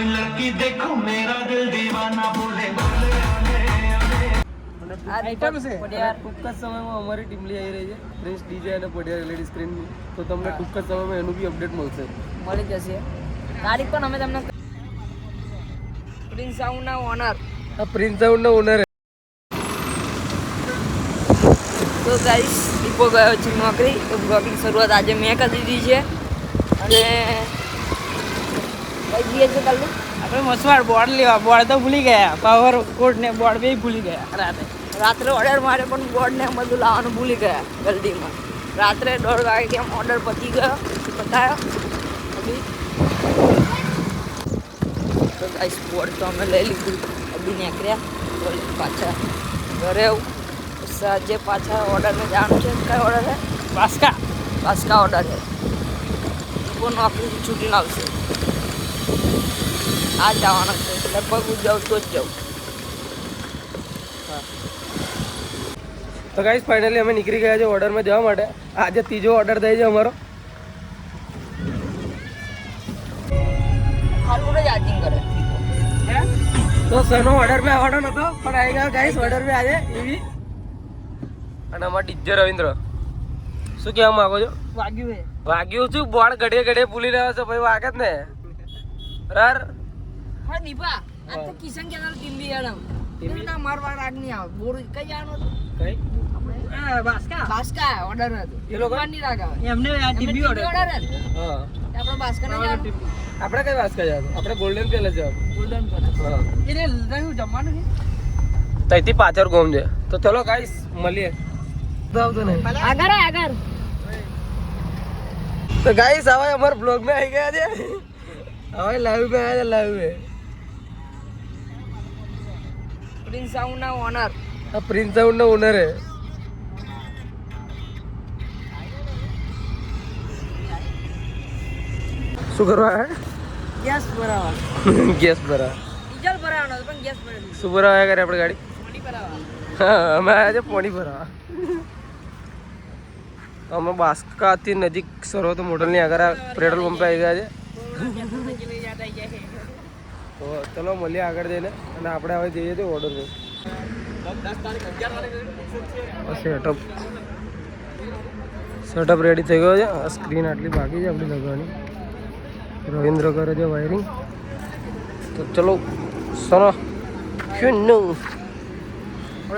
कोई लड़की देखो मेरा दिल दीवाना बोले આઈટમ છે ટૂંક જ સમયમાં અમારી ટીમ લઈ આવી રહી છે પ્રિન્સ ડીજે અને પડિયાર એલઈડી સ્ક્રીન તો તમને ટૂંક જ સમયમાં એનું બી અપડેટ મળી જશે તારીખ પણ અમે તમને પ્રિન્સ સાઉન્ડના ઓનર આ પ્રિન્સ સાઉન્ડનો ઓનર તો ગાઈસ દીપો ગયો છે નોકરી તો બ્લોગની શરૂઆત આજે મેં કરી દીધી છે અને કઈ જઈએ છે કાલે આપણે મસવાડ બોર્ડ લેવા બોર્ડ તો ભૂલી ગયા પાવર કોડ ને બોર્ડ બે ભૂલી ગયા રાત્રે ઓર્ડર મારે પણ બોર્ડ ને બધું લાવવાનું ભૂલી ગયા જલ્દીમાં રાત્રે 1:30 વાગે કેમ ઓર્ડર પતી ગયો પતાયો તો ગાઈસ બોર્ડ તો અમે લઈ લીધું અભી નીકળ્યા પાછા ઘરે આવું સાંજે પાછા ઓર્ડરને જવાનું છે કઈ ઓર્ડર છે બાસ્કા ઓર્ડર છે દીપો નોકરીથી છૂટીને આવશે આ જવાનો છે લગભગ હું જાઉં તો જ જાઉં તો ગાઈસ ફાઇનલી અમે નીકળી ગયા છે ઓર્ડરમાં જવા માટે આજે ત્રીજો ઓર્ડર થાય છે અમારો ખાલી ચાર્જિંગ કરે તો સનો ઓર્ડર में આવવાનો નતો પણ આવી ગયો ગાઈસ ઓર્ડર में આજે એવી અને અમાર ડીજે રવિન્દ્ર શું કહેવા માંગો છો વાગ્યું છું બોર્ડ ગડે ભૂલી રહ્યો છો ભાઈ વાગે જ ને બરાબર હા દીપા આ તો કિશન કેનાલ ટીમ બી આડમ ટીમના મારવા રાગ નહીં આવે બોર કઈ જવાનું કઈ બાસ્કા ઓર્ડર હતો એ લોકો ની રાગ આવે એમને આ ટીવી ઓર્ડર હા આપણે બાસ્કા ના જવાનું આપણે કઈ વાસ્કા જવાનું આપણે ગોલ્ડન પેલેસ જવાનું ગોલ્ડન પર હા એને રહ્યું જમવાનું છે તઈથી પાછળ ગોમ છે તો ચલો ગાઈસ મળીએ આવતો નહીં આગળ તો ગાઈસ હવે અમાર બ્લોગ में આવી ગયા છે હવે લાઈવ में आया लाइव में પ્રિન્સ સાઉન્ડના ઓનર આ પ્રિન્સ સાઉન્ડનો ઓનર હે શું કરવા હે ગેસ ભરાવા ગેસ ભરા ડીઝલ ભરાવાનો હતો પણ ગેસ ભરાવી શું ભરાવા કરે આપણે ગાડી પાણી ભરાવા હા અમે આવ્યા છે પાણી ભરાવા અમે બાસ્કાથી નજીક સર્વત મોટલની આગળ પેટ્રોલ પંપે આવી ગયા છે તો ચલો મળીએ આગળ જઈને અને આપણે હવે જઈએ છીએ ઓર્ડર સેટઅપ રેડી થઈ ગયો છે આ સ્ક્રીન આટલી બાકી છે આપણી લગાવવાની રવિન્દ્ર કરે છે વાયરિંગ તો ચલો સનો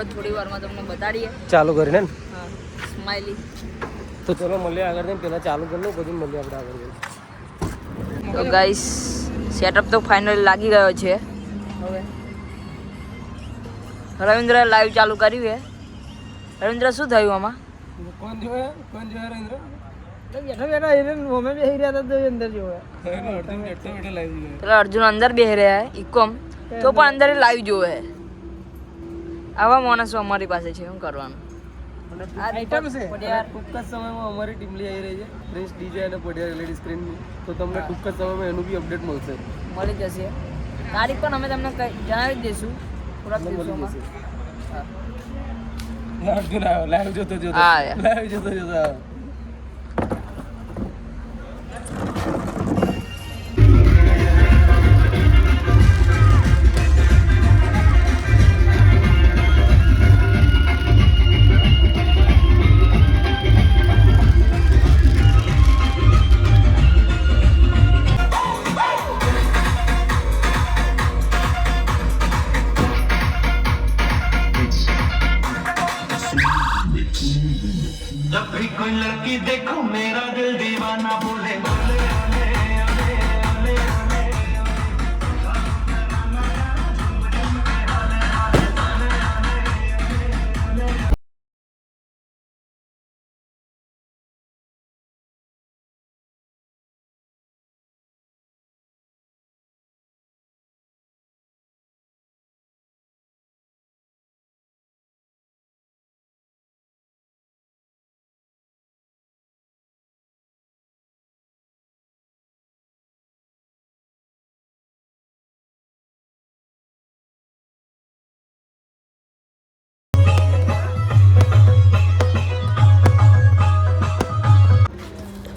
થોડી વારમાં તમને બતાડીએ ચાલુ કરીને ને હા સ્માઈલી તો ચલો મળીએ આગળ જઈને પહેલાં ચાલુ કરી લઉં પછી મળીએ આપણે આગળ જઈને તો ગાઈસ સેટઅપ તો ફાઇનલી લાગી ગયો છે હવે રવિન્દ્ર લાઈવ ચાલુ કર્યું છે રવિન્દ્ર શું થયું આમાં કોણ જોયે રવિન્દ્ર બેઠા એને મોમે બેહી રહ્યા હતા તો અંદર જોવે પેલા અર્જુન અંદર બેહી રહ્યા હે ઇકોમ તો પણ અંદર લાઈવ જોવે હે આવા માણસો અમારી પાસે છે શું કરવાનું આઈટમ છે ટૂંક જ સમયમાં અમારી ટીમ લઈ આવી રહી છે પ્રિન્સ ડીજે અને પડિયાર એલઈડી સ્ક્રીન તો તમને ટૂંક જ સમયમાં એનું બી અપડેટ મળી જશે તારીખ પણ અમે તમને જણાવી જ દઈશું થોડાક દિવસોમાં અર્જુન આવ્યો લાઈવ જોતો હા લાઈવ જોતો આવ્યો जब भी कोई लड़की देखो मेरा दिल दीवाना बोले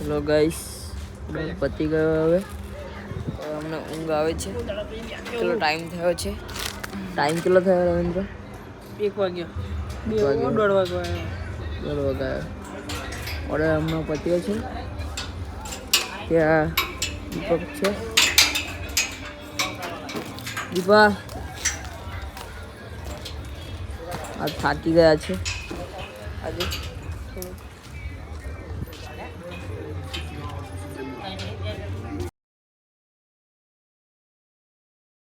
હેલો ગાઈસ પતી ગયો હવે અમને ઊંઘ આવે છે. કેટલો ટાઈમ થયો છે? ટાઈમ કેટલો થયો રવિન્દ્ર? 1 વાગ્યો 1:30 વાગ્યો ઓર્ડર હમણાં પત્યો છે. ત્યાં દીપક છે. દીપા આ થાકી ગયા છે આજે.